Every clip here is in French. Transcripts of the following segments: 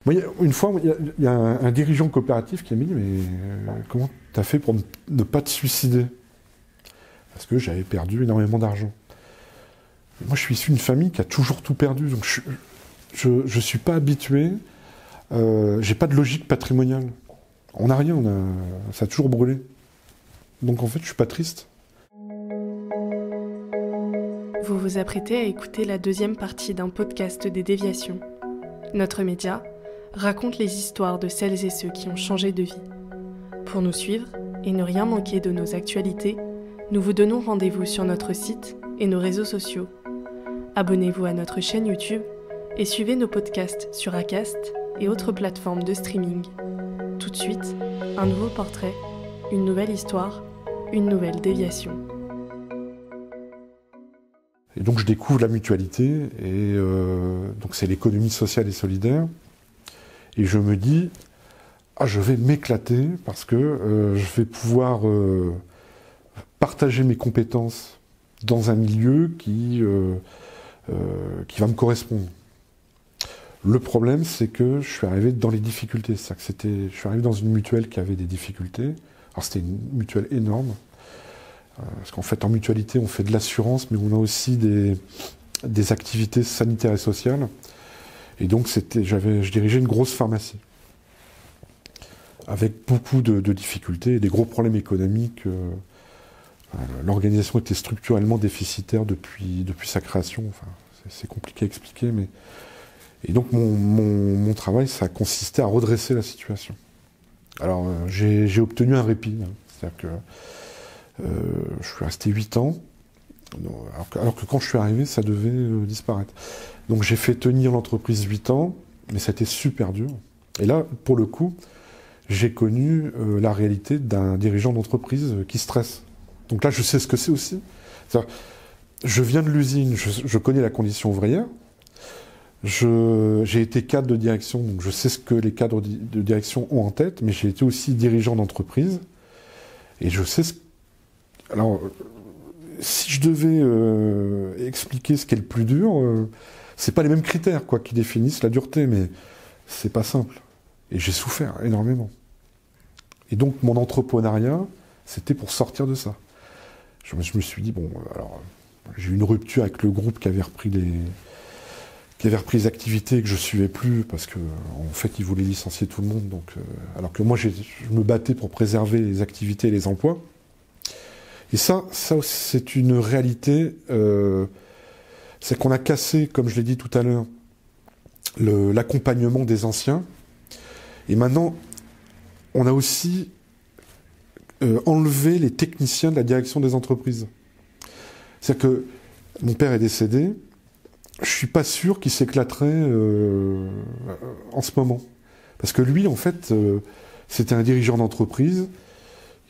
Moi, une fois, il y a un dirigeant coopératif qui m'a dit « Mais comment tu as fait pour ne pas te suicider ?» Parce que j'avais perdu énormément d'argent. Moi, je suis issu d'une famille qui a toujours tout perdu, donc je suis pas habitué, j'ai pas de logique patrimoniale. On n'a rien, ça a toujours brûlé. Donc en fait, je suis pas triste. Vous vous apprêtez à écouter la deuxième partie d'un podcast des Déviations. Notre média raconte les histoires de celles et ceux qui ont changé de vie. Pour nous suivre et ne rien manquer de nos actualités, nous vous donnons rendez-vous sur notre site et nos réseaux sociaux. Abonnez-vous à notre chaîne YouTube et suivez nos podcasts sur Acast et autres plateformes de streaming. Tout de suite, un nouveau portrait, une nouvelle histoire, une nouvelle déviation. Et donc je découvre la mutualité, et donc c'est l'économie sociale et solidaire. Et je me dis, je vais m'éclater parce que je vais pouvoir partager mes compétences dans un milieu qui va me correspondre. Le problème, c'est que je suis arrivé dans les difficultés. C'est-à-dire que je suis arrivé dans une mutuelle qui avait des difficultés. Alors c'était une mutuelle énorme. Parce qu'en fait, en mutualité, on fait de l'assurance, mais on a aussi des activités sanitaires et sociales. Et donc, je dirigeais une grosse pharmacie, avec beaucoup de difficultés et des gros problèmes économiques. L'organisation était structurellement déficitaire depuis sa création. Enfin, c'est compliqué à expliquer, mais... Et donc, mon travail, ça a consisté à redresser la situation. Alors, j'ai obtenu un répit. C'est-à-dire que je suis resté 8 ans, alors que quand je suis arrivé, ça devait disparaître. Donc j'ai fait tenir l'entreprise 8 ans, mais ça a été super dur. Et là, pour le coup, j'ai connu la réalité d'un dirigeant d'entreprise qui stresse. Donc là, je sais ce que c'est aussi. Je viens de l'usine, je connais la condition ouvrière, j'ai été cadre de direction, donc je sais ce que les cadres de direction ont en tête, mais j'ai été aussi dirigeant d'entreprise, et je sais Alors, si je devais expliquer ce qui est le plus dur, c'est pas les mêmes critères qui définissent la dureté, mais c'est pas simple. Et j'ai souffert énormément. Et donc mon entrepreneuriat, c'était pour sortir de ça. Je me suis dit, j'ai eu une rupture avec le groupe qui avait repris les activités que je suivais plus, parce que en fait ils voulaient licencier tout le monde. Donc, alors que moi je me battais pour préserver les activités et les emplois. Et ça c'est une réalité, c'est qu'on a cassé, comme je l'ai dit tout à l'heure, l'accompagnement des anciens. Et maintenant, on a aussi enlevé les techniciens de la direction des entreprises. C'est-à-dire que mon père est décédé, je suis pas sûr qu'il s'éclaterait en ce moment. Parce que lui, en fait, c'était un dirigeant d'entreprise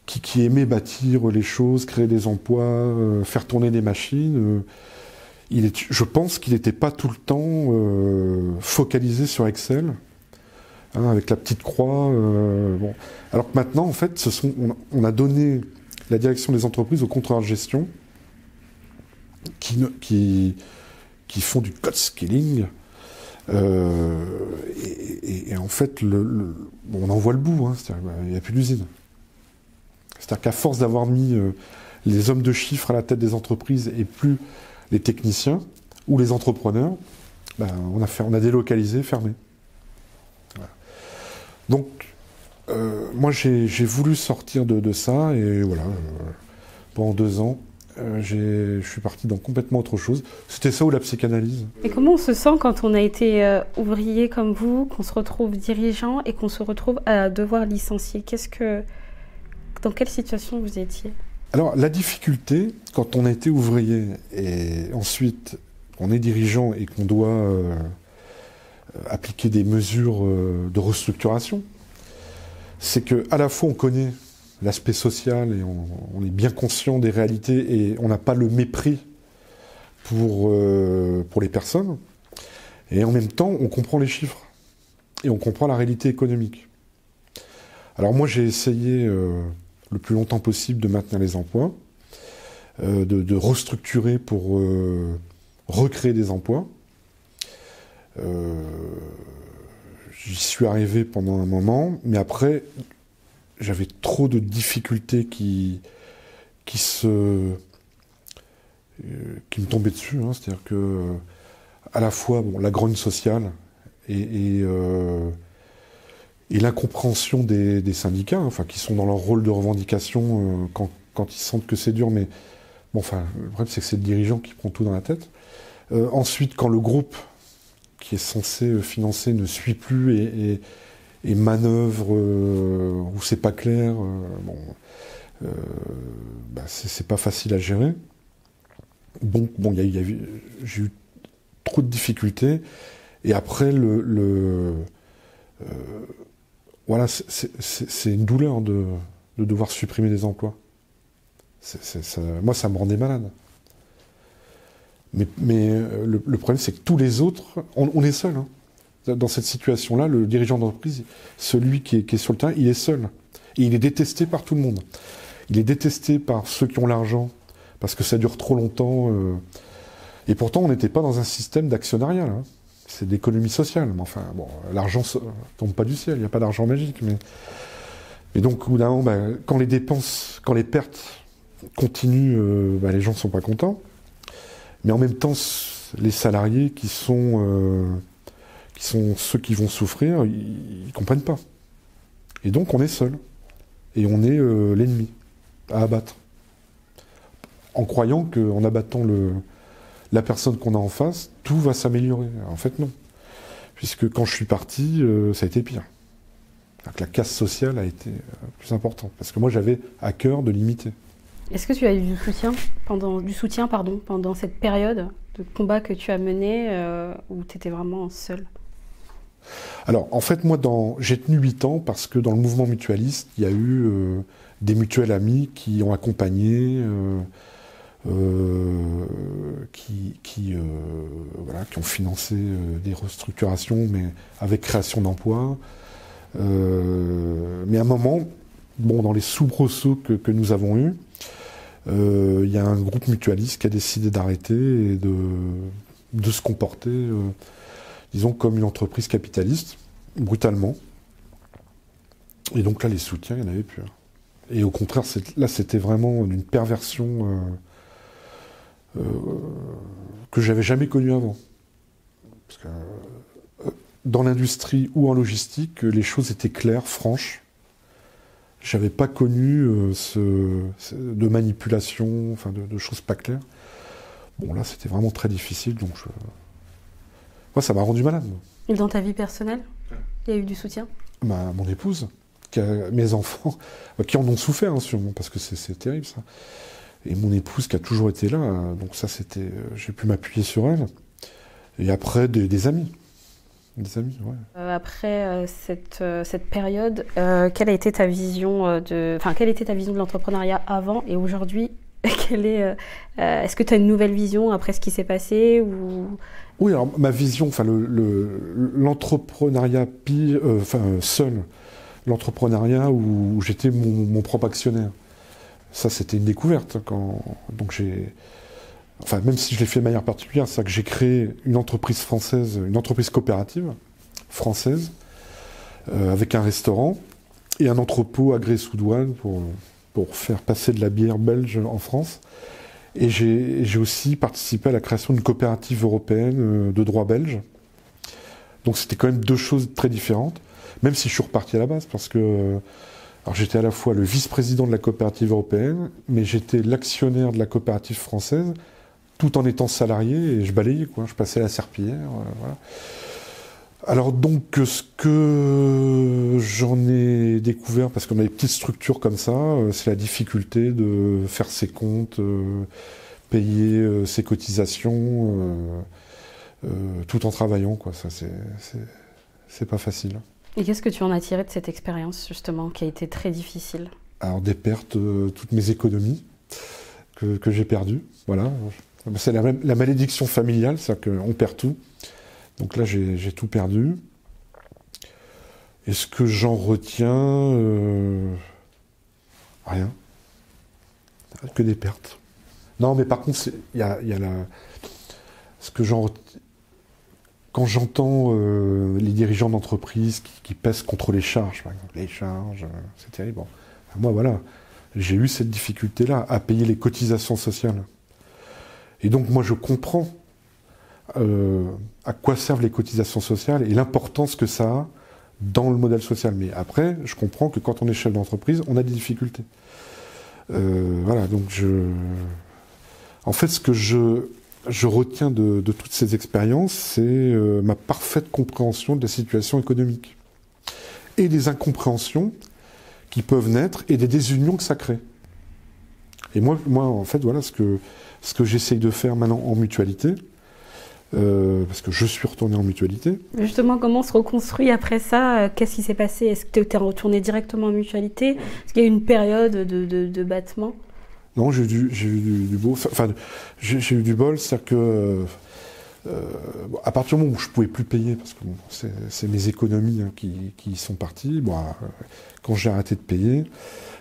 qui aimait bâtir les choses, créer des emplois, faire tourner des machines. Je pense qu'il n'était pas tout le temps focalisé sur Excel, avec la petite croix. Alors que maintenant, en fait, on a donné la direction des entreprises aux contrôleurs de gestion qui font du code scaling. Et en fait, on en voit le bout, c'est-à-dire qu'il n'y a plus d'usine. C'est-à-dire qu'à force d'avoir mis les hommes de chiffres à la tête des entreprises et plus les techniciens ou les entrepreneurs, on a délocalisé, fermé. Voilà. Donc, moi j'ai voulu sortir de ça, et voilà, pendant 2 ans, je suis parti dans complètement autre chose. C'était ça ou la psychanalyse. Et comment on se sent quand on a été ouvrier comme vous, qu'on se retrouve dirigeant et qu'on se retrouve à devoir licencier ? Dans quelle situation vous étiez ? Alors, la difficulté, quand on a été ouvrier et ensuite on est dirigeant et qu'on doit appliquer des mesures de restructuration, c'est qu'à la fois on connaît l'aspect social et on est bien conscient des réalités et on n'a pas le mépris pour les personnes, et en même temps on comprend les chiffres et on comprend la réalité économique. Alors moi j'ai essayé le plus longtemps possible de maintenir les emplois, de restructurer pour recréer des emplois. j'y suis arrivé pendant un moment, mais après, j'avais trop de difficultés qui me tombaient dessus. Hein. C'est-à-dire que, à la fois, la grogne sociale et l'incompréhension des syndicats, hein, enfin, qui sont dans leur rôle de revendication quand ils sentent que c'est dur, mais bon, enfin, le problème, c'est que c'est le dirigeant qui prend tout dans la tête. Ensuite, quand le groupe qui est censé financer ne suit plus et manœuvre où c'est pas clair, c'est pas facile à gérer. Donc, j'ai eu trop de difficultés. Et après, voilà, c'est une douleur de devoir supprimer des emplois. Moi, ça me rendait malade. Mais le problème, c'est que tous les autres, on est seul. Hein. Dans cette situation-là, le dirigeant d'entreprise, celui qui est sur le terrain, il est seul. Et il est détesté par tout le monde. Il est détesté par ceux qui ont l'argent, parce que ça dure trop longtemps. Et pourtant, on n'était pas dans un système d'actionnariat. Hein. C'est d'économie sociale. Mais enfin, bon, l'argent ne tombe pas du ciel, il n'y a pas d'argent magique. Mais donc, au bout d'un moment, quand les dépenses, quand les pertes continuent, les gens ne sont pas contents. Mais en même temps, les salariés qui sont ceux qui vont souffrir, ils ne comprennent pas. Et donc, on est seul. Et on est l'ennemi à abattre. En croyant qu'en abattant la personne qu'on a en face, tout va s'améliorer. En fait, non. Puisque quand je suis parti, ça a été pire. La casse sociale a été plus importante. Parce que moi, j'avais à cœur de limiter. Est-ce que tu as eu du soutien pendant cette période de combat que tu as mené où tu étais vraiment seul? Alors, en fait, moi, j'ai tenu 8 ans parce que dans le mouvement mutualiste, il y a eu des mutuelles amis qui ont accompagné, qui ont financé des restructurations, mais avec création d'emplois. Mais à un moment, dans les soubresauts que nous avons eus, il y a un groupe mutualiste qui a décidé d'arrêter et de se comporter, disons, comme une entreprise capitaliste, brutalement. Et donc là, les soutiens, il n'y en avait plus. Et au contraire, là, c'était vraiment une perversion que j'avais jamais connue avant. Parce que dans l'industrie ou en logistique, les choses étaient claires, franches. J'avais pas connu de manipulation, enfin de choses pas claires. Bon, là, c'était vraiment très difficile, donc moi, ça m'a rendu malade. Et dans ta vie personnelle, il y a eu du soutien? Mon épouse, mes enfants, qui en ont souffert, hein, sûrement, parce que c'est terrible, ça. Et mon épouse qui a toujours été là, donc ça, j'ai pu m'appuyer sur elle. Et après, des amis. Des amis, ouais. Après cette période, quelle a été ta vision quelle était ta vision de l'entrepreneuriat avant et aujourd'hui? Est-ce que tu as une nouvelle vision après ce qui s'est passé ou... Oui, alors ma vision, l'entrepreneuriat seul, l'entrepreneuriat où j'étais mon propre actionnaire. Ça, c'était une découverte. Donc même si je l'ai fait de manière particulière, c'est que j'ai créé une entreprise française, une entreprise coopérative française, avec un restaurant et un entrepôt agréé sous douane pour faire passer de la bière belge en France. Et j'ai aussi participé à la création d'une coopérative européenne de droit belge. Donc c'était quand même deux choses très différentes, même si je suis reparti à la base, parce que j'étais à la fois le vice-président de la coopérative européenne, mais j'étais l'actionnaire de la coopérative française, tout en étant salarié, et je balayais, quoi. Je passais la serpillière, voilà. Alors donc, ce que j'en ai découvert, parce qu'on a des petites structures comme ça, c'est la difficulté de faire ses comptes, payer ses cotisations, tout en travaillant, quoi. Ça, c'est pas facile. Et qu'est-ce que tu en as tiré de cette expérience, justement, qui a été très difficile? Alors, des pertes, toutes mes économies que j'ai perdues, voilà. C'est la malédiction familiale, c'est-à-dire qu'on perd tout. Donc là, j'ai tout perdu. Et ce que j'en retiens, rien. Que des pertes. Non, mais par contre, il y a ce que j'en retiens. quand j'entends les dirigeants d'entreprise qui pèsent contre les charges, par exemple, les charges, c'est terrible. Bon. Moi, voilà, j'ai eu cette difficulté-là à payer les cotisations sociales. Et donc, moi, je comprends à quoi servent les cotisations sociales et l'importance que ça a dans le modèle social. Mais après, je comprends que quand on est chef d'entreprise, on a des difficultés. Voilà, donc en fait, ce que je retiens de toutes ces expériences, c'est ma parfaite compréhension de la situation économique et des incompréhensions qui peuvent naître et des désunions que ça crée. Et moi en fait, voilà ce que j'essaye de faire maintenant en mutualité, parce que je suis retourné en mutualité. Justement, comment on se reconstruit après ça? Qu'est-ce qui s'est passé? Est-ce que tu es retourné directement en mutualité? Est-ce qu'il y a eu une période de battement? Non, j'ai eu du beau. Enfin, j'ai eu du bol, c'est-à-dire que à partir du moment où je pouvais plus payer, parce que bon, c'est mes économies qui sont parties. Bon, quand j'ai arrêté de payer,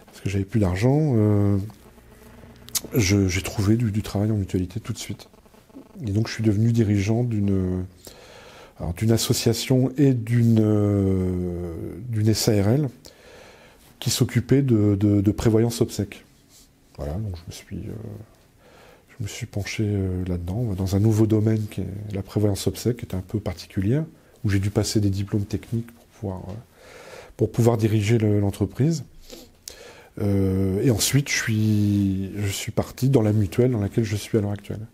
parce que j'avais plus d'argent, j'ai trouvé du travail en mutualité tout de suite. Et donc, je suis devenu dirigeant d'une association et d'une SARL qui s'occupait de prévoyance obsèques. Voilà, donc je me suis penché là-dedans, dans un nouveau domaine qui est la prévoyance obsèques, qui était un peu particulière, où j'ai dû passer des diplômes techniques pour pouvoir diriger l'entreprise. Et ensuite, je suis parti dans la mutuelle dans laquelle je suis à l'heure actuelle.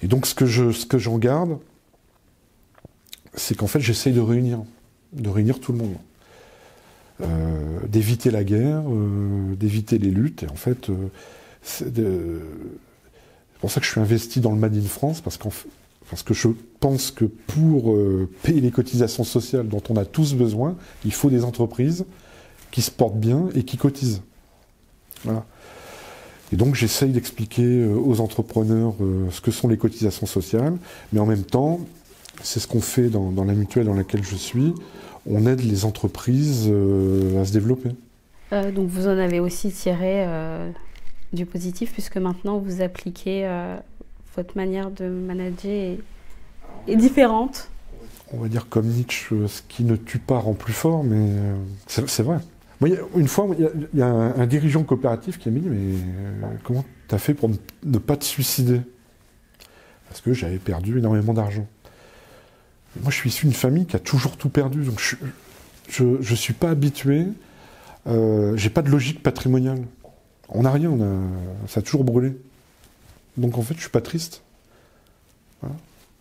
Et donc, ce que j'en garde, c'est qu'en fait, j'essaye de réunir tout le monde. D'éviter la guerre, d'éviter les luttes. Et en fait, c'est pour ça que je suis investi dans le Made in France, parce que je pense que pour payer les cotisations sociales dont on a tous besoin, il faut des entreprises qui se portent bien et qui cotisent. Voilà. Et donc j'essaye d'expliquer aux entrepreneurs ce que sont les cotisations sociales, mais en même temps, c'est ce qu'on fait dans la mutuelle dans laquelle je suis. On aide les entreprises à se développer. Donc vous en avez aussi tiré du positif, puisque maintenant vous appliquez votre manière de manager est différente. On va dire comme Nietzsche, ce qui ne tue pas rend plus fort, mais c'est vrai. Moi, une fois, il y a un dirigeant coopératif qui m'a dit « Mais comment tu as fait pour ne pas te suicider ?» Parce que j'avais perdu énormément d'argent. Moi, je suis issu d'une famille qui a toujours tout perdu, donc je suis pas habitué, j'ai pas de logique patrimoniale. On n'a rien, ça a toujours brûlé. Donc en fait, je suis pas triste. Voilà.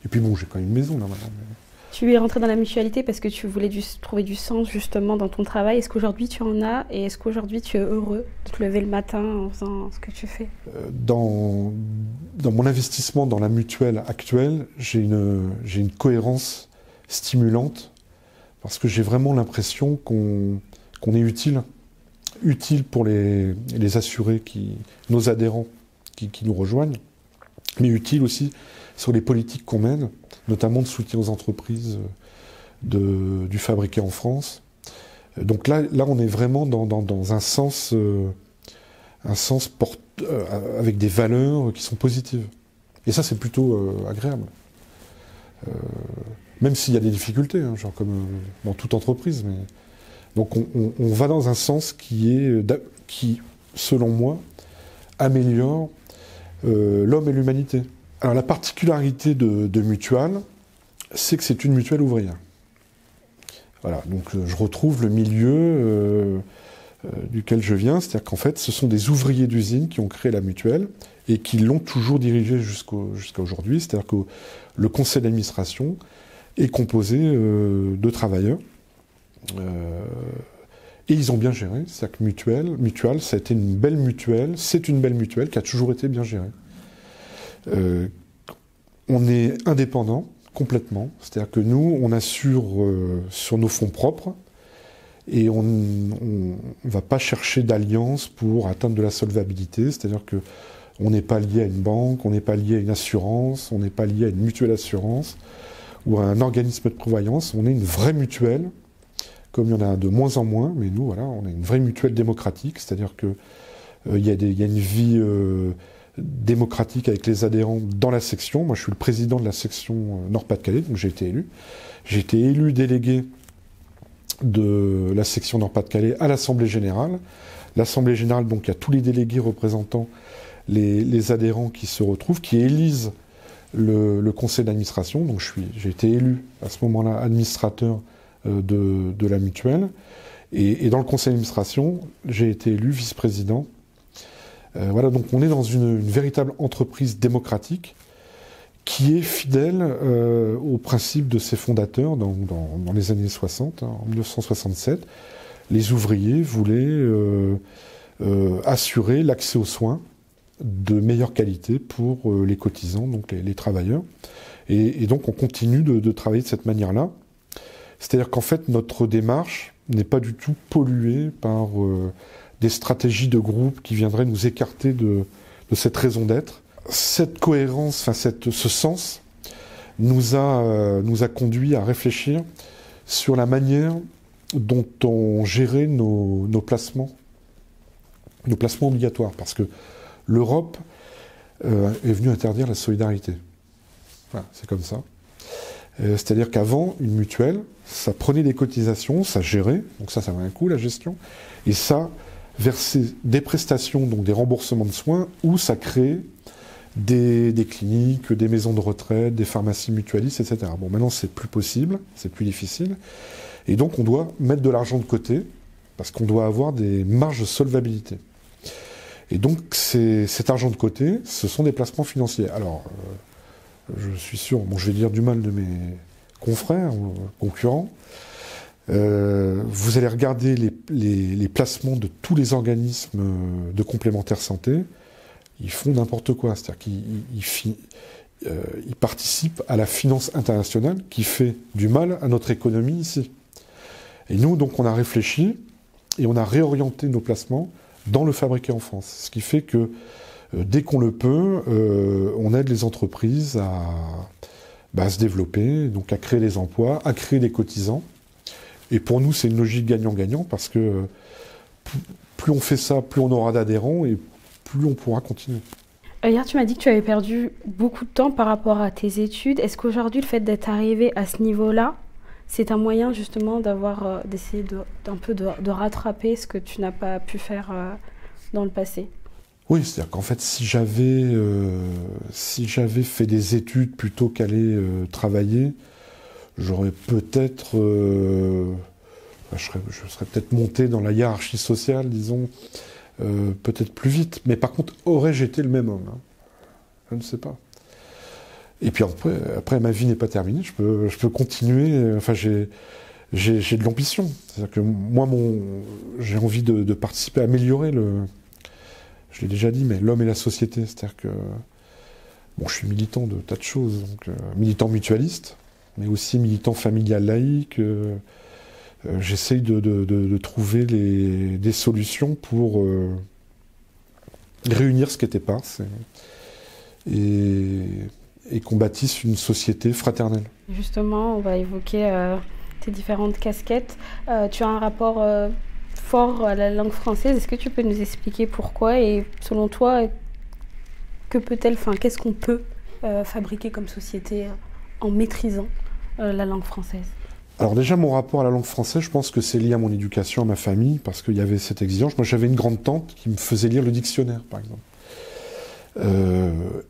Et puis bon, j'ai quand même une maison là maintenant. Mais... Tu es rentré dans la mutualité parce que tu voulais trouver du sens justement dans ton travail. Est-ce qu'aujourd'hui tu en as, et est-ce qu'aujourd'hui tu es heureux de te lever le matin en faisant ce que tu fais? Dans mon investissement dans la mutuelle actuelle, j'ai une cohérence stimulante, parce que j'ai vraiment l'impression qu'on est utile pour les assurés, nos adhérents qui nous rejoignent, mais utile aussi sur les politiques qu'on mène, notamment de soutien aux entreprises du fabriqué en France. Donc là on est vraiment dans un sens avec des valeurs qui sont positives. Et ça, c'est plutôt agréable. Même s'il y a des difficultés, hein, genre comme dans toute entreprise. Mais... Donc on va dans un sens qui, selon moi, améliore l'homme et l'humanité. Alors la particularité de Mutual, c'est que c'est une mutuelle ouvrière. Voilà, donc je retrouve le milieu duquel je viens, c'est-à-dire qu'en fait, ce sont des ouvriers d'usine qui ont créé la mutuelle et qui l'ont toujours dirigée jusqu'à aujourd'hui, c'est-à-dire que le conseil d'administration est composé de travailleurs. Et ils ont bien géré, c'est-à-dire que Mutual, ça a été une belle mutuelle, c'est une belle mutuelle qui a toujours été bien gérée. On est indépendant complètement, c'est-à-dire que nous, on assure sur nos fonds propres et on ne va pas chercher d'alliance pour atteindre de la solvabilité, c'est-à-dire que on n'est pas lié à une banque, on n'est pas lié à une assurance, on n'est pas lié à une mutuelle assurance ou à un organisme de prévoyance, on est une vraie mutuelle, comme il y en a de moins en moins, mais nous, voilà, on est une vraie mutuelle démocratique, c'est-à-dire que il y a une vie démocratique avec les adhérents dans la section. Moi, je suis le président de la section Nord-Pas-de-Calais, donc j'ai été élu. J'ai été élu délégué de la section Nord-Pas-de-Calais à l'Assemblée Générale. L'Assemblée Générale, donc, il y a tous les délégués représentant les adhérents qui se retrouvent, qui élisent le conseil d'administration. Donc j'ai été élu à ce moment-là administrateur de la mutuelle. Et dans le conseil d'administration, j'ai été élu vice-président. Voilà, donc on est dans une véritable entreprise démocratique qui est fidèle aux principes de ses fondateurs dans les années 60, en 1967. Les ouvriers voulaient assurer l'accès aux soins de meilleure qualité pour les cotisants, donc les travailleurs. Et donc on continue de travailler de cette manière-là. C'est-à-dire qu'en fait, notre démarche n'est pas du tout polluée par des stratégies de groupe qui viendraient nous écarter de cette raison d'être. Cette cohérence, ce sens, nous a conduit à réfléchir sur la manière dont on gérait nos placements obligatoires. Parce que l'Europe est venue interdire la solidarité. Voilà, c'est comme ça. C'est-à-dire qu'avant, une mutuelle, ça prenait des cotisations, ça gérait, donc ça avait un coût, la gestion, et ça versait des prestations, donc des remboursements de soins, où ça créait des cliniques, des maisons de retraite, des pharmacies mutualistes, etc. Bon, maintenant, c'est plus possible, c'est plus difficile, et donc on doit mettre de l'argent de côté, parce qu'on doit avoir des marges de solvabilité. Et donc, cet argent de côté, ce sont des placements financiers. Alors, je suis sûr, je vais dire du mal de mes confrères, concurrents. Vous allez regarder les placements de tous les organismes de complémentaire santé, ils font n'importe quoi. C'est-à-dire qu'ils participent à la finance internationale qui fait du mal à notre économie ici. Et nous, donc, on a réfléchi et on a réorienté nos placements dans le fabriqué en France. Ce qui fait que dès qu'on le peut, on aide les entreprises à se développer, donc à créer des emplois, à créer des cotisants. Et pour nous, c'est une logique gagnant-gagnant parce que plus on fait ça, plus on aura d'adhérents et plus on pourra continuer. Hier, tu m'as dit que tu avais perdu beaucoup de temps par rapport à tes études. Est-ce qu'aujourd'hui, le fait d'être arrivé à ce niveau-là, c'est un moyen justement d'essayer de rattraper ce que tu n'as pas pu faire dans le passé? Oui, c'est-à-dire qu'en fait, si j'avais fait des études plutôt qu'aller travailler, j'aurais peut-être, je serais peut-être monté dans la hiérarchie sociale, disons, peut-être plus vite. Mais par contre, aurais-je été le même homme? Je ne sais pas. Et puis après, ma vie n'est pas terminée. Je peux continuer. Enfin, j'ai de l'ambition. C'est-à-dire que moi, j'ai envie de participer à améliorer je l'ai déjà dit, mais l'homme et la société. C'est-à-dire que je suis militant de tas de choses. Donc, militant mutualiste, mais aussi militant familial laïque. J'essaye de trouver des solutions pour réunir ce qui est éparse et qu'on bâtisse une société fraternelle. Justement, on va évoquer tes différentes casquettes. Tu as un rapport fort à la langue française. Est-ce que tu peux nous expliquer pourquoi et selon toi, qu'est-ce qu'on peut fabriquer comme société en maîtrisant la langue française? Alors déjà, mon rapport à la langue française, je pense que c'est lié à mon éducation, à ma famille, parce qu'il y avait cette exigence. Moi, j'avais une grande-tante qui me faisait lire le dictionnaire, par exemple.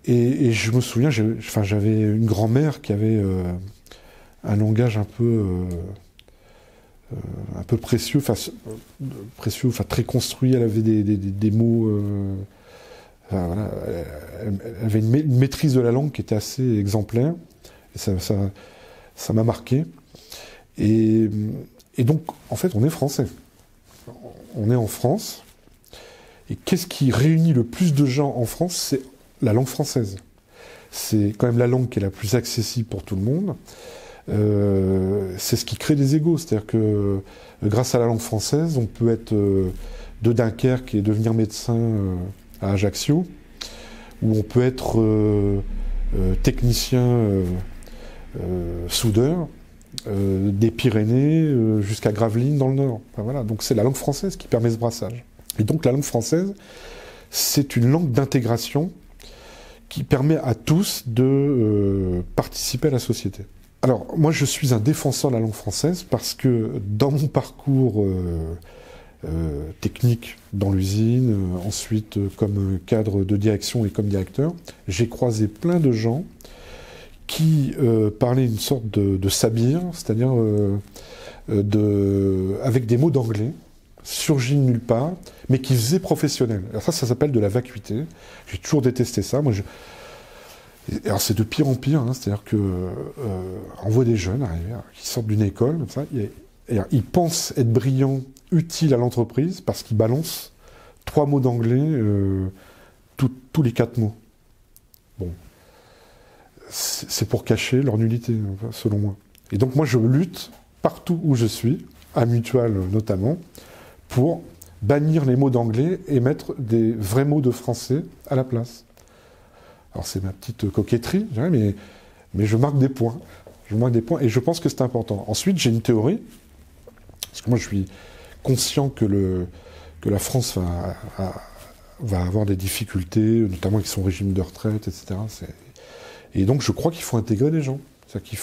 Et je me souviens, j'avais une grand-mère qui avait un langage un peu précieux, très construit. Elle avait des mots. Voilà, elle avait une maîtrise de la langue qui était assez exemplaire. Et ça m'a marqué. Et donc, en fait, on est français. On est en France. Et qu'est-ce qui réunit le plus de gens en France? C'est la langue française. C'est quand même la langue qui est la plus accessible pour tout le monde. C'est ce qui crée des égos. C'est-à-dire que grâce à la langue française, on peut être de Dunkerque et devenir médecin à Ajaccio, ou on peut être technicien soudeur des Pyrénées jusqu'à Gravelines dans le Nord. Enfin, voilà. Donc c'est la langue française qui permet ce brassage. Et donc la langue française, c'est une langue d'intégration qui permet à tous de participer à la société. Alors, moi, je suis un défenseur de la langue française parce que dans mon parcours technique dans l'usine, ensuite comme cadre de direction et comme directeur, j'ai croisé plein de gens qui parlaient une sorte de sabir, c'est-à-dire avec des mots d'anglais, surgis de nulle part, mais qui faisaient professionnel. Alors ça s'appelle de la vacuité. J'ai toujours détesté ça. Moi, alors c'est de pire en pire, hein, c'est-à-dire que on voit des jeunes arriver, qui sortent d'une école, comme ça, et ils pensent être brillants, utiles à l'entreprise, parce qu'ils balancent 3 mots d'anglais tous les 4 mots. Bon, c'est pour cacher leur nullité, selon moi. Et donc moi je lutte partout où je suis, à Mutual notamment, pour bannir les mots d'anglais et mettre des vrais mots de français à la place. Alors c'est ma petite coquetterie, mais je marque des points. Je marque des points et je pense que c'est important. Ensuite, j'ai une théorie, parce que moi je suis conscient que la France va avoir des difficultés, notamment avec son régime de retraite, etc. Et donc je crois qu'il faut intégrer les gens. C'est-à-dire qu'il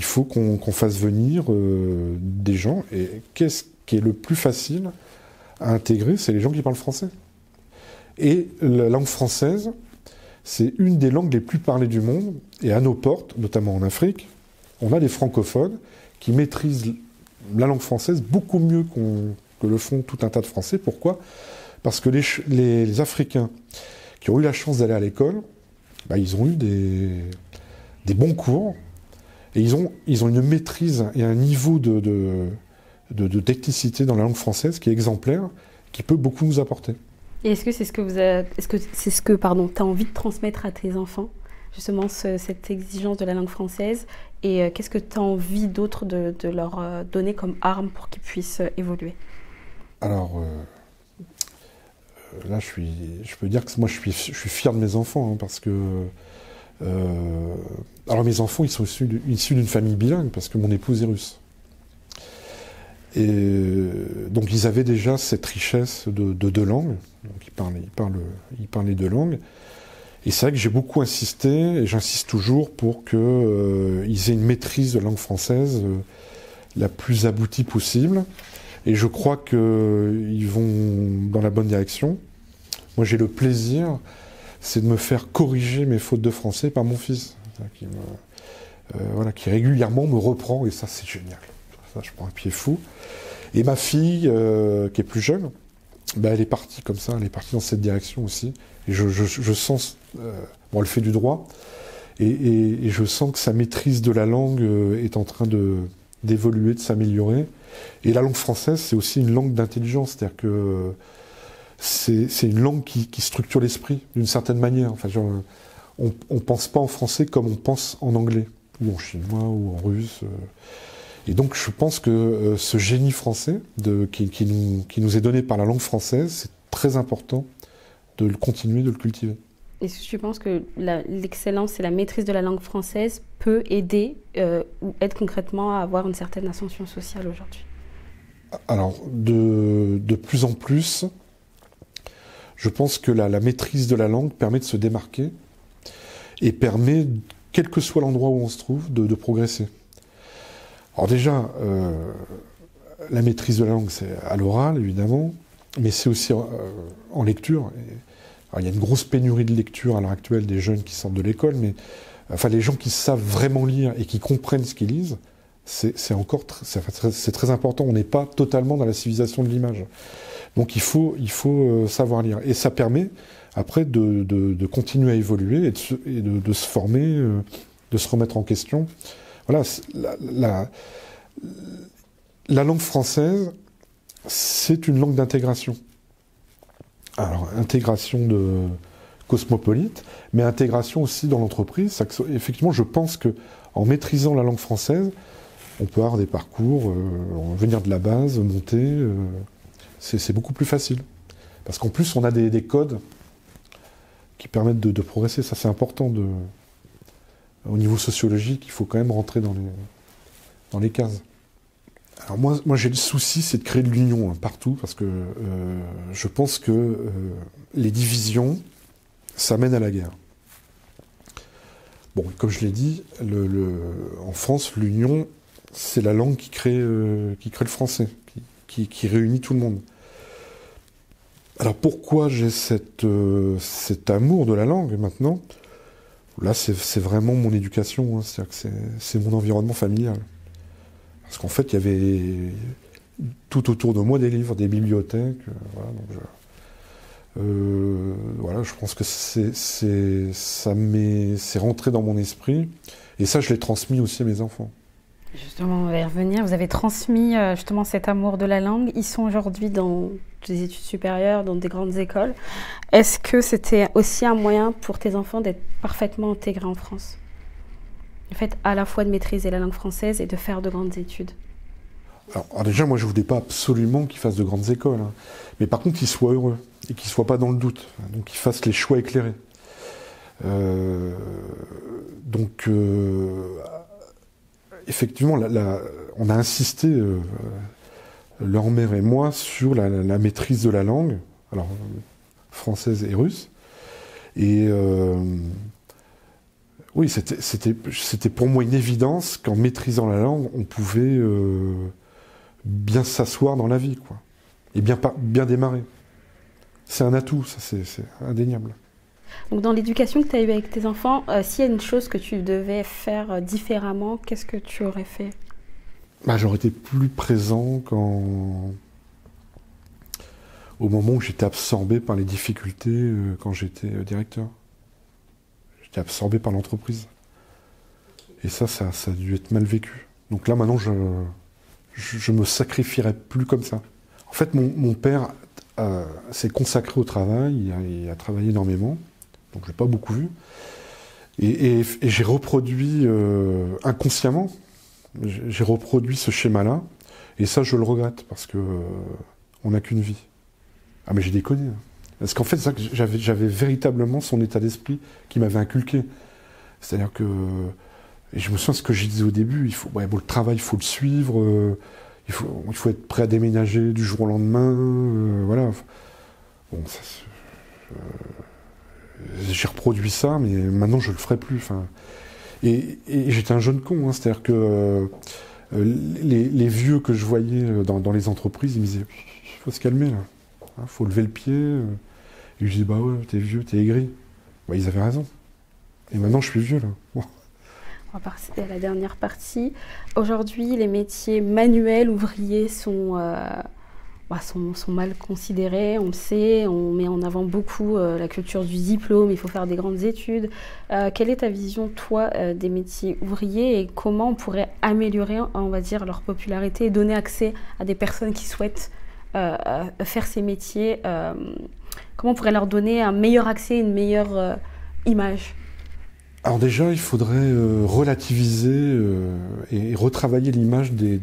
faut qu'on fasse venir des gens. Et qu'est-ce qui est le plus facile à intégrer? C'est les gens qui parlent français. Et la langue française, c'est une des langues les plus parlées du monde, et à nos portes, notamment en Afrique, on a des francophones qui maîtrisent la langue française beaucoup mieux que le font tout un tas de Français. Pourquoi? Parce que les Africains qui ont eu la chance d'aller à l'école, ils ont eu des bons cours, et ils ont une maîtrise et un niveau de technicité dans la langue française qui est exemplaire, qui peut beaucoup nous apporter. Et est-ce que c'est ce que tu as envie de transmettre à tes enfants, justement cette exigence de la langue française, et qu'est-ce que tu as envie d'autre de leur donner comme arme pour qu'ils puissent évoluer? Alors là, je peux dire que moi je suis fier de mes enfants, hein, parce que alors mes enfants, ils sont issus d'une famille bilingue, parce que mon épouse est russe. Et donc ils avaient déjà cette richesse de 2 langues, donc ils parlent les 2 langues. Et c'est vrai que j'ai beaucoup insisté, et j'insiste toujours, pour qu'ils aient une maîtrise de la langue française la plus aboutie possible. Et je crois qu'ils vont dans la bonne direction. Moi j'ai le plaisir, c'est de me faire corriger mes fautes de français par mon fils, qui régulièrement me reprend, et ça c'est génial. Ça, je prends un pied fou. Et ma fille, qui est plus jeune, elle est partie comme ça, elle est partie dans cette direction aussi. Et je sens, elle fait du droit, et je sens que sa maîtrise de la langue est en train d'évoluer, de s'améliorer. Et la langue française, c'est aussi une langue d'intelligence, c'est-à-dire que c'est une langue qui structure l'esprit d'une certaine manière. Enfin, on pense pas en français comme on pense en anglais, ou en chinois, ou en russe. Et donc je pense que ce génie français qui nous est donné par la langue française, c'est très important de continuer de le cultiver. Est-ce que tu penses que l'excellence et la maîtrise de la langue française peut aider ou aide concrètement à avoir une certaine ascension sociale aujourd'hui? Alors, de plus en plus, je pense que la maîtrise de la langue permet de se démarquer et permet, quel que soit l'endroit où on se trouve, de progresser. Alors déjà, la maîtrise de la langue, c'est à l'oral, évidemment, mais c'est aussi en lecture. Alors, il y a une grosse pénurie de lecture à l'heure actuelle des jeunes qui sortent de l'école, mais les gens qui savent vraiment lire et qui comprennent ce qu'ils lisent, c'est très important. On n'est pas totalement dans la civilisation de l'image. Donc il faut savoir lire. Et ça permet, après, de continuer à évoluer et de se former, de se remettre en question. Voilà, la langue française, c'est une langue d'intégration. Alors, intégration cosmopolite, mais intégration aussi dans l'entreprise. Effectivement, je pense qu'en maîtrisant la langue française, on peut avoir des parcours, venir de la base, monter, c'est beaucoup plus facile. Parce qu'en plus, on a des codes qui permettent de progresser. Ça, c'est important. Au niveau sociologique, il faut quand même rentrer dans les cases. Alors moi j'ai le souci, c'est de créer de l'union partout, parce que je pense que les divisions, ça mène à la guerre. Bon, comme je l'ai dit, en France, l'union, c'est la langue qui crée le français, qui réunit tout le monde. Alors pourquoi j'ai cet amour de la langue maintenant? Là, c'est vraiment mon éducation, hein, c'est-à-dire que c'est mon environnement familial. Parce qu'en fait, il y avait tout autour de moi des livres, des bibliothèques. Voilà, je pense que c'est rentré dans mon esprit. Et ça, je l'ai transmis aussi à mes enfants. Justement, on va y revenir. Vous avez transmis justement cet amour de la langue. Ils sont aujourd'hui dans des études supérieures, dans des grandes écoles. Est-ce que c'était aussi un moyen pour tes enfants d'être parfaitement intégrés en France? Le fait à la fois de maîtriser la langue française et de faire de grandes études. Alors déjà, moi, je ne voulais pas absolument qu'ils fassent de grandes écoles. Hein. Mais par contre, qu'ils soient heureux et qu'ils ne soient pas dans le doute. Donc, qu'ils fassent les choix éclairés. Effectivement, on a insisté, leur mère et moi, sur la maîtrise de la langue, alors française et russe. Et oui, c'était pour moi une évidence qu'en maîtrisant la langue, on pouvait bien s'asseoir dans la vie, quoi, et bien démarrer. C'est un atout, ça, c'est indéniable. Donc dans l'éducation que tu as eue avec tes enfants, s'il y a une chose que tu devais faire différemment, qu'est-ce que tu aurais fait? J'aurais été plus présent au moment où j'étais absorbé par les difficultés quand j'étais directeur. J'étais absorbé par l'entreprise. Et ça a dû être mal vécu. Donc là, maintenant, je me sacrifierais plus comme ça. En fait, mon père s'est consacré au travail, il a travaillé énormément. Donc je l'ai pas beaucoup vu. Et j'ai reproduit inconsciemment, j'ai reproduit ce schéma-là. Et ça, je le regrette, parce que on n'a qu'une vie. Ah, mais j'ai déconné. Hein. Parce qu'en fait, c'est ça que j'avais véritablement son état d'esprit qui m'avait inculqué. C'est-à-dire que... Et je me souviens de ce que je disais au début, le travail, il faut le suivre, il faut être prêt à déménager du jour au lendemain, voilà. Bon, ça... j'ai reproduit ça, mais maintenant je le ferai plus. Enfin, et j'étais un jeune con, hein, c'est-à-dire que les vieux que je voyais dans les entreprises, ils me disaient « faut se calmer là, hein, faut lever le pied ». Et je dis « bah ouais, t'es vieux, t'es aigri ». Bah, ils avaient raison. Et maintenant je suis vieux là. Bon. On va passer à la dernière partie. Aujourd'hui, les métiers manuels, ouvriers sont mal considérés, on le sait, on met en avant beaucoup la culture du diplôme, il faut faire des grandes études. Quelle est ta vision, toi, des métiers ouvriers et comment on pourrait améliorer, on va dire, leur popularité et donner accès à des personnes qui souhaitent faire ces métiers? Comment on pourrait leur donner un meilleur accès, une meilleure image? Alors déjà, il faudrait relativiser et retravailler l'image des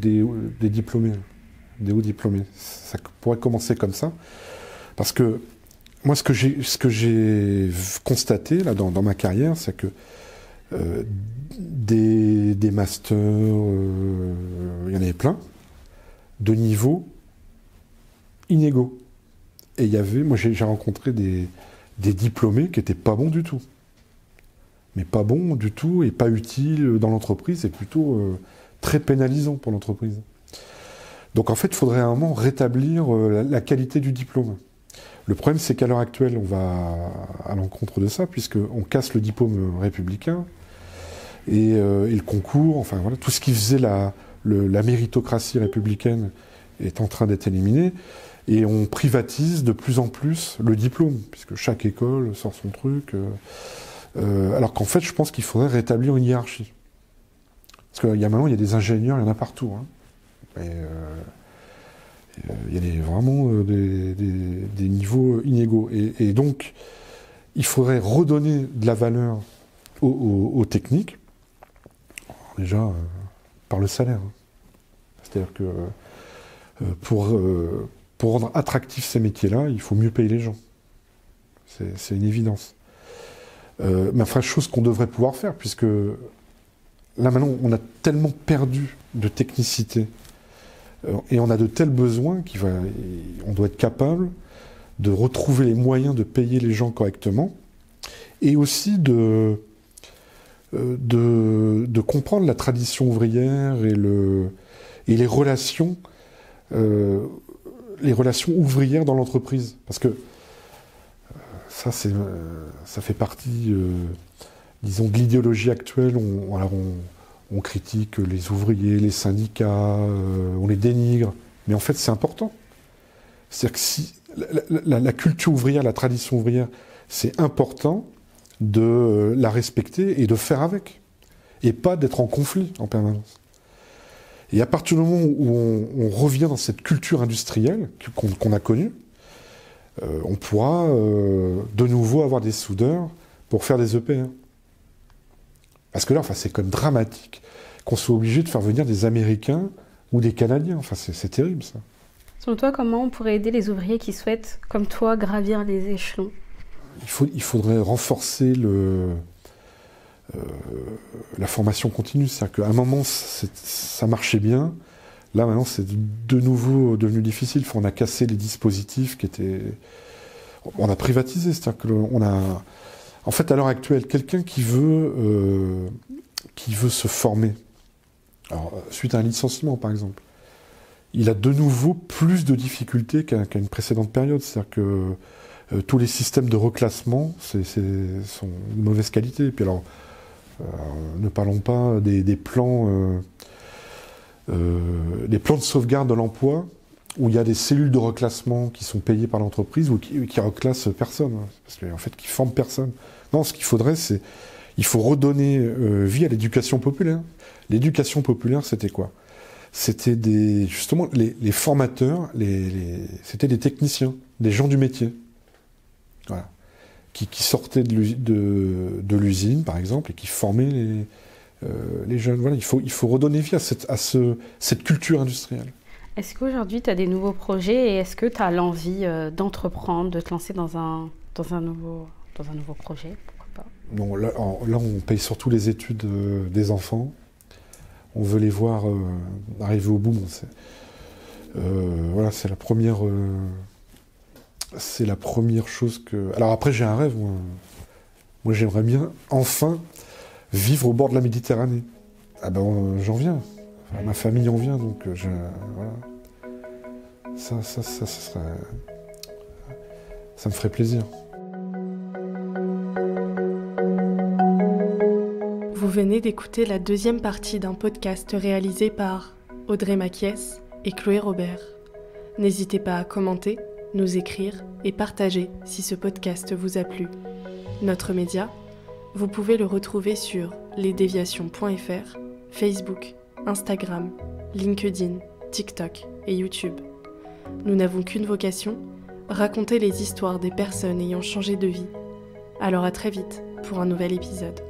diplômés. Des hauts diplômés. Ça pourrait commencer comme ça. Parce que moi, ce que j'ai constaté là, dans ma carrière, c'est que des masters, il y en avait plein, de niveaux inégaux. Et moi j'ai rencontré des diplômés qui n'étaient pas bons du tout. Mais pas bons du tout et pas utiles dans l'entreprise, et plutôt très pénalisants pour l'entreprise. Donc en fait, il faudrait à un moment rétablir la qualité du diplôme. Le problème, c'est qu'à l'heure actuelle, on va à l'encontre de ça, puisqu'on casse le diplôme républicain et le concours, enfin voilà, tout ce qui faisait la méritocratie républicaine est en train d'être éliminé, et on privatise de plus en plus le diplôme, puisque chaque école sort son truc, alors qu'en fait, je pense qu'il faudrait rétablir une hiérarchie. Parce que maintenant, il y a des ingénieurs, il y en a partout, hein. Il y a vraiment des niveaux inégaux. Et donc, il faudrait redonner de la valeur aux techniques, déjà par le salaire. Hein. C'est-à-dire que pour rendre attractifs ces métiers-là, il faut mieux payer les gens. C'est une évidence. Mais enfin, chose qu'on devrait pouvoir faire, puisque là maintenant, on a tellement perdu de technicité et on a de tels besoins on doit être capable de retrouver les moyens de payer les gens correctement et aussi de comprendre la tradition ouvrière et les relations ouvrières dans l'entreprise. Parce que ça fait partie, disons, de l'idéologie actuelle. On critique les ouvriers, les syndicats, on les dénigre. Mais en fait, c'est important. C'est-à-dire que si la culture ouvrière, la tradition ouvrière, c'est important de la respecter et de faire avec. Et pas d'être en conflit en permanence. Et à partir du moment où on revient dans cette culture industrielle qu'on a connue, on pourra de nouveau avoir des soudeurs pour faire des EP. Parce que là, c'est quand même dramatique qu'on soit obligé de faire venir des Américains ou des Canadiens. C'est terrible, ça. Selon toi, comment on pourrait aider les ouvriers qui souhaitent, comme toi, gravir les échelons ? Il faudrait renforcer la formation continue. C'est-à-dire qu'à un moment, ça marchait bien. Là, maintenant, c'est de nouveau devenu difficile. On a cassé les dispositifs qui étaient... On a privatisé. C'est-à-dire qu'on a... En fait, à l'heure actuelle, quelqu'un qui veut se former, alors, suite à un licenciement, par exemple, il a de nouveau plus de difficultés qu'à une précédente période. C'est-à-dire que tous les systèmes de reclassement sont de mauvaise qualité. Et puis alors, ne parlons pas des plans de sauvegarde de l'emploi, où il y a des cellules de reclassement qui sont payées par l'entreprise ou qui reclassent personne, parce qu'en fait, qui forment personne. Non, ce qu'il faudrait, il faut redonner vie à l'éducation populaire. L'éducation populaire, c'était quoi ? C'était justement les formateurs, c'était des techniciens, des gens du métier, voilà, qui sortaient de l'usine, par exemple, et qui formaient les jeunes. Voilà, il faut redonner vie à cette culture industrielle. Est-ce qu'aujourd'hui, tu as des nouveaux projets et est-ce que tu as l'envie d'entreprendre, de te lancer dans un nouveau projet ? Pourquoi pas ? Non, là, on paye surtout les études des enfants. On veut les voir arriver au bout. Bon, voilà, c'est la première chose que... Alors après, j'ai un rêve. Moi, j'aimerais bien, enfin, vivre au bord de la Méditerranée. Ah ben, j'en viens. Enfin, ma famille en vient, donc voilà. Ça serait... Ça me ferait plaisir. Vous venez d'écouter la deuxième partie d'un podcast réalisé par Audrey Maquies et Chloé Robert. N'hésitez pas à commenter, nous écrire et partager si ce podcast vous a plu. Notre média, vous pouvez le retrouver sur lesdéviations.fr, Facebook, Instagram, LinkedIn, TikTok et YouTube. Nous n'avons qu'une vocation, raconter les histoires des personnes ayant changé de vie. Alors à très vite pour un nouvel épisode.